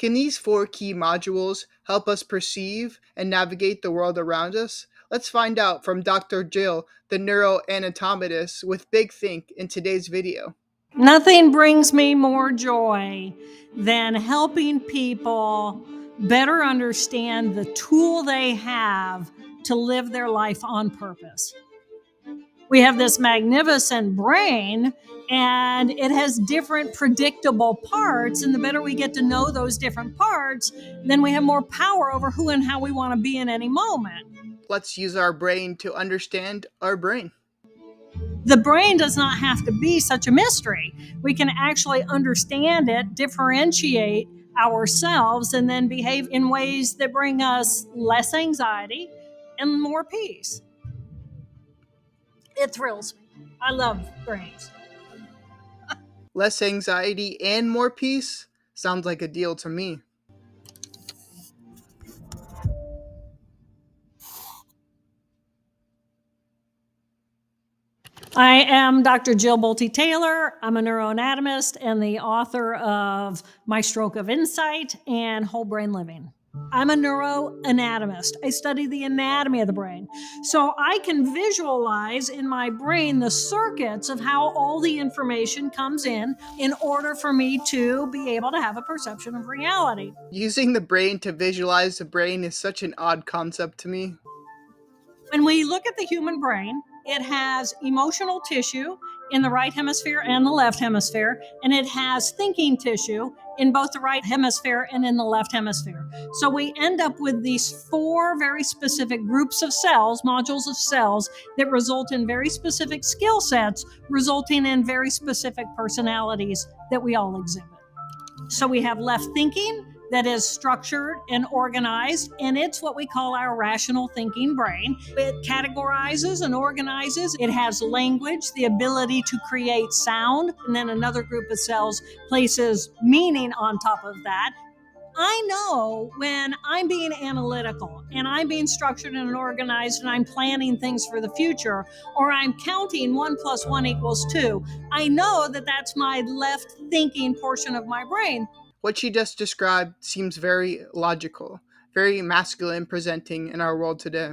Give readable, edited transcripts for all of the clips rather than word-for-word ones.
Can these four key modules help us perceive and navigate the world around us? Let's find out from Dr. Jill, the neuroanatomist with Big Think in today's video. Nothing brings me more joy than helping people better understand the tool they have to live their life on purpose. We have this magnificent brain, and it has different predictable parts. And the better we get to know those different parts, then we have more power over who and how we want to be in any moment. Let's use our brain to understand our brain. The brain does not have to be such a mystery. We can actually understand it, differentiate ourselves, and then behave in ways that bring us less anxiety and more peace. It thrills me. I love brains. Less anxiety and more peace? Sounds like a deal to me. I am Dr. Jill Bolty Taylor. I'm a neuroanatomist and the author of My Stroke of Insight and Whole Brain Living. I'm a neuroanatomist. I study the anatomy of the brain. So I can visualize in my brain the circuits of how all the information comes in order for me to be able to have a perception of reality. Using the brain to visualize the brain is such an odd concept to me. When we look at the human brain, it has emotional tissue in the right hemisphere and the left hemisphere, and it has thinking tissue in both the right hemisphere and in the left hemisphere. So we end up with these four very specific groups of cells, modules of cells, that result in very specific skill sets, resulting in very specific personalities that we all exhibit. So we have left thinking that is structured and organized, and it's what we call our rational thinking brain. It categorizes and organizes. It has language, the ability to create sound, and then another group of cells places meaning on top of that. I know when I'm being analytical and I'm being structured and organized and I'm planning things for the future, or I'm counting 1 + 1 = 2, I know that that's my left thinking portion of my brain. What she just described seems very logical, very masculine presenting in our world today.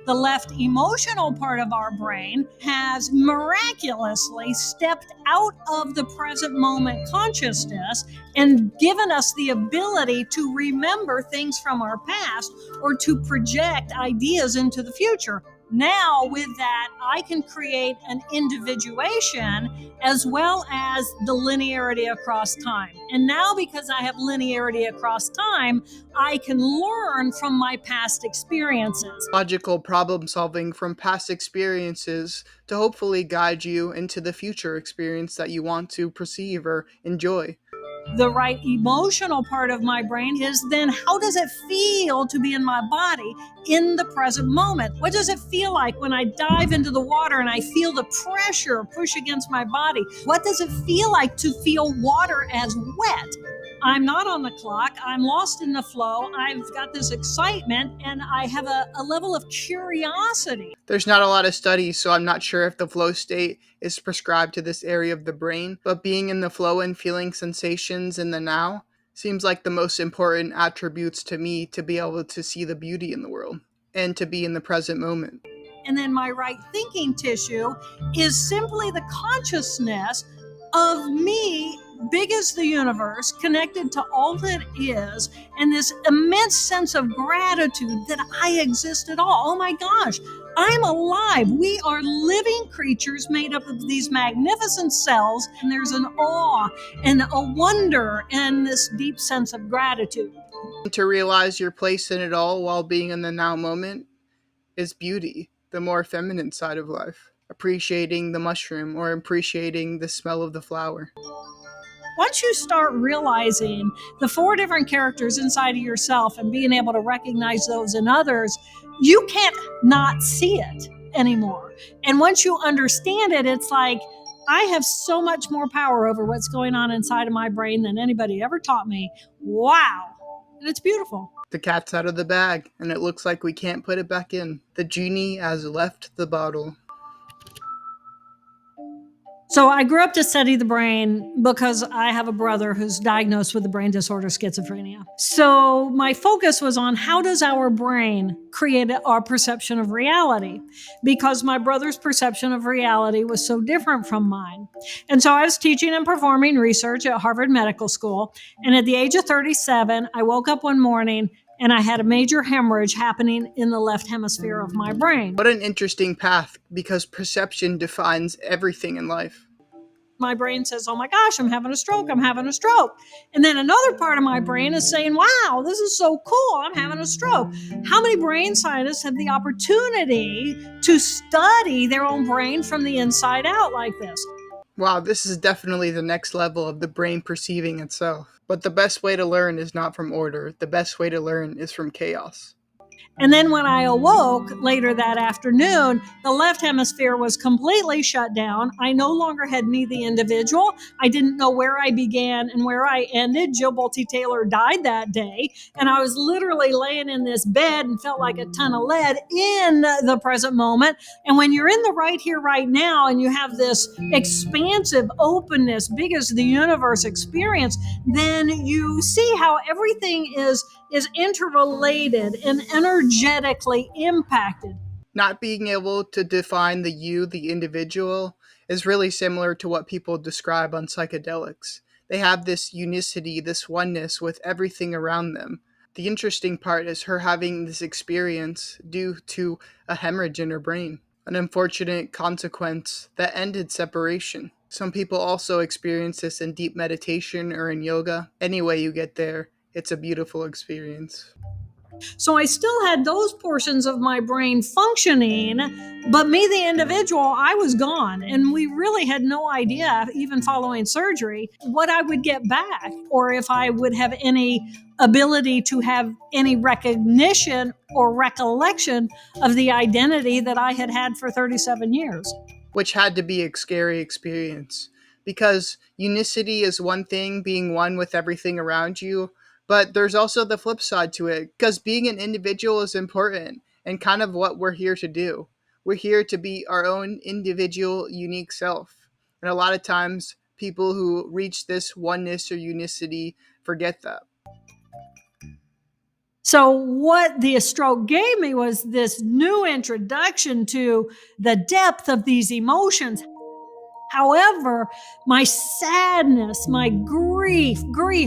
The left emotional part of our brain has miraculously stepped out of the present moment consciousness and given us the ability to remember things from our past or to project ideas into the future. Now, with that, I can create an individuation as well as the linearity across time. And now, because I have linearity across time, I can learn from my past experiences. Logical problem solving from past experiences to hopefully guide you into the future experience that you want to perceive or enjoy. The right emotional part of my brain is then how does it feel to be in my body in the present moment? What does it feel like when I dive into the water and I feel the pressure push against my body? What does it feel like to feel water as wet? I'm not on the clock. I'm lost in the flow. I've got this excitement and I have a level of curiosity. There's not a lot of studies, so I'm not sure if the flow state is prescribed to this area of the brain, but being in the flow and feeling sensations in the now seems like the most important attributes to me to be able to see the beauty in the world and to be in the present moment. And then my right thinking tissue is simply the consciousness of me, big as the universe, connected to all that is, and this immense sense of gratitude that I exist at all. Oh my gosh, I'm alive. We are living creatures made up of these magnificent cells, and there's an awe and a wonder and this deep sense of gratitude. To realize your place in it all while being in the now moment is beauty, the more feminine side of life. Appreciating the mushroom or appreciating the smell of the flower. Once you start realizing the four different characters inside of yourself and being able to recognize those in others, you can't not see it anymore. And once you understand it, it's like, I have so much more power over what's going on inside of my brain than anybody ever taught me. Wow. And it's beautiful. The cat's out of the bag, and it looks like we can't put it back in. The genie has left the bottle. So I grew up to study the brain because I have a brother who's diagnosed with the brain disorder schizophrenia. So my focus was on how does our brain create our perception of reality? Because my brother's perception of reality was so different from mine. And so I was teaching and performing research at Harvard Medical School. And at the age of 37, I woke up one morning and I had a major hemorrhage happening in the left hemisphere of my brain. What an interesting path, because perception defines everything in life. My brain says, oh my gosh, I'm having a stroke, I'm having a stroke. And then another part of my brain is saying, wow, this is so cool, I'm having a stroke. How many brain scientists have the opportunity to study their own brain from the inside out like this? Wow, this is definitely the next level of the brain perceiving itself. But the best way to learn is not from order, the best way to learn is from chaos. And then when I awoke later that afternoon, the left hemisphere was completely shut down. I no longer had me, the individual. I didn't know where I began and where I ended. Jill Bolte Taylor died that day. And I was literally laying in this bed and felt like a ton of lead in the present moment. And when you're in the right here, right now, and you have this expansive openness, big as the universe experience, then you see how everything is interrelated and energetically impacted. Not being able to define the you, the individual, is really similar to what people describe on psychedelics. They have this unicity, this oneness with everything around them. The interesting part is her having this experience due to a hemorrhage in her brain, an unfortunate consequence that ended separation. Some people also experience this in deep meditation or in yoga. Any way you get there, it's a beautiful experience. So I still had those portions of my brain functioning, but me, the individual, I was gone. And we really had no idea, even following surgery, what I would get back or if I would have any ability to have any recognition or recollection of the identity that I had had for 37 years. Which had to be a scary experience, because unicity is one thing, being one with everything around you, but there's also the flip side to it, because being an individual is important and kind of what we're here to do. We're here to be our own individual, unique self. And a lot of times, people who reach this oneness or unicity forget that. So, what the stroke gave me was this new introduction to the depth of these emotions. However, my sadness, my grief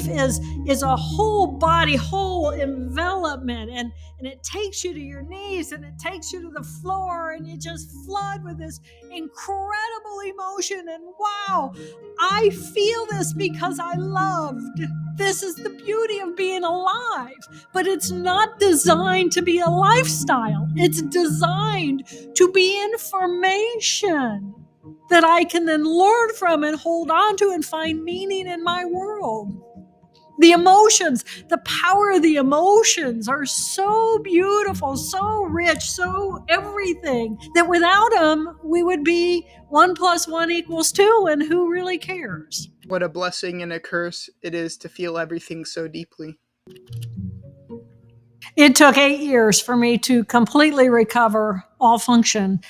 is a whole body, whole envelopment, and it takes you to your knees and it takes you to the floor, and you just flood with this incredible emotion. And wow, I feel this because I loved. This is the beauty of being alive, but it's not designed to be a lifestyle. It's designed to be information that I can then learn from and hold on to and find meaning in my world. The emotions, the power of the emotions are so beautiful, so rich, so everything that without them, we would be 1 + 1 = 2, and who really cares? What a blessing and a curse it is to feel everything so deeply. It took 8 years for me to completely recover all function.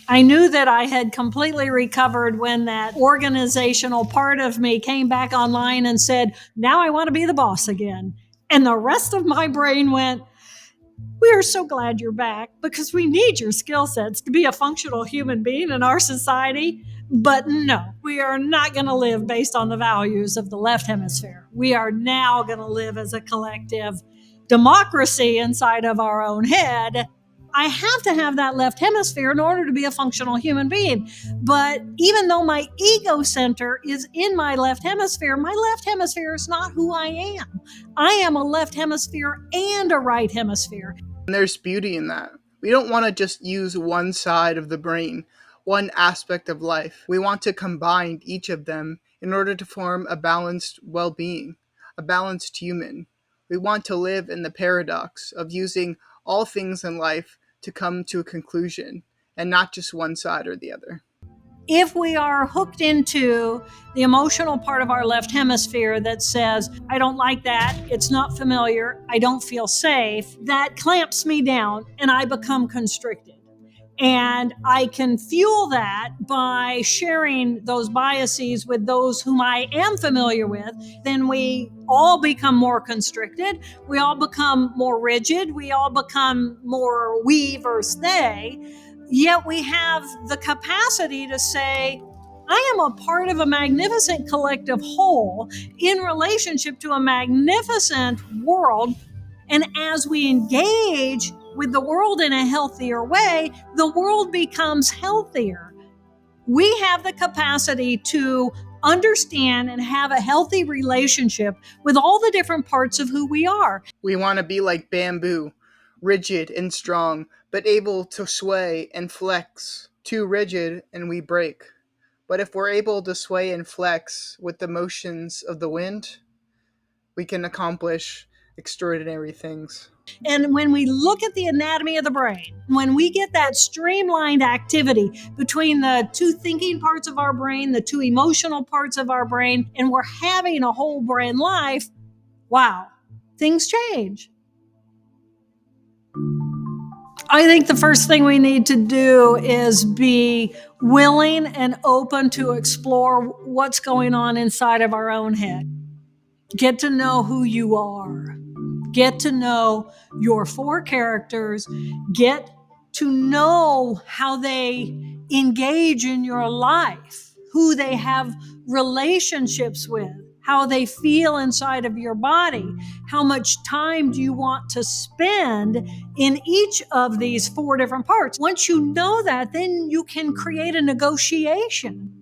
I knew that I had completely recovered when that organizational part of me came back online and said, now I want to be the boss again. And the rest of my brain went, we are so glad you're back because we need your skill sets to be a functional human being in our society. But no, we are not going to live based on the values of the left hemisphere. We are now going to live as a collective democracy inside of our own head. I have to have that left hemisphere in order to be a functional human being. But even though my ego center is in my left hemisphere is not who I am. I am a left hemisphere and a right hemisphere. And there's beauty in that. We don't want to just use one side of the brain, one aspect of life. We want to combine each of them in order to form a balanced well being, a balanced human. We want to live in the paradox of using all things in life to come to a conclusion and not just one side or the other. If we are hooked into the emotional part of our left hemisphere that says, I don't like that, it's not familiar, I don't feel safe, that clamps me down and I become constricted. And I can fuel that by sharing those biases with those whom I am familiar with. Then we all become more constricted. We all become more rigid. We all become more we versus they. Yet we have the capacity to say, I am a part of a magnificent collective whole in relationship to a magnificent world. And as we engage with the world in a healthier way, the world becomes healthier. We have the capacity to understand and have a healthy relationship with all the different parts of who we are. We want to be like bamboo, rigid and strong, but able to sway and flex. Too rigid and we break. But if we're able to sway and flex with the motions of the wind, we can accomplish extraordinary things. And when we look at the anatomy of the brain, when we get that streamlined activity between the two thinking parts of our brain, the two emotional parts of our brain, and we're having a whole brain life, wow, things change. I think the first thing we need to do is be willing and open to explore what's going on inside of our own head. Get to know who you are. Get to know your four characters. Get to know how they engage in your life, who they have relationships with, how they feel inside of your body. How much time do you want to spend in each of these four different parts? Once you know that, then you can create a negotiation.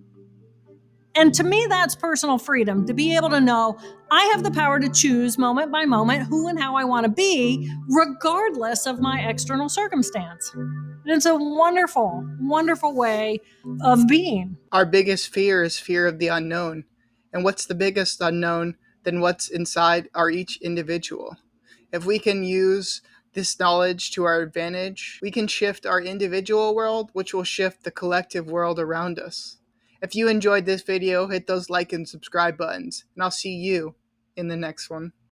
And to me, that's personal freedom, to be able to know I have the power to choose moment by moment who and how I want to be, regardless of my external circumstance. And it's a wonderful, wonderful way of being. Our biggest fear is fear of the unknown. And what's the biggest unknown than what's inside our each individual? If we can use this knowledge to our advantage, we can shift our individual world, which will shift the collective world around us. If you enjoyed this video, hit those like and subscribe buttons, and I'll see you in the next one.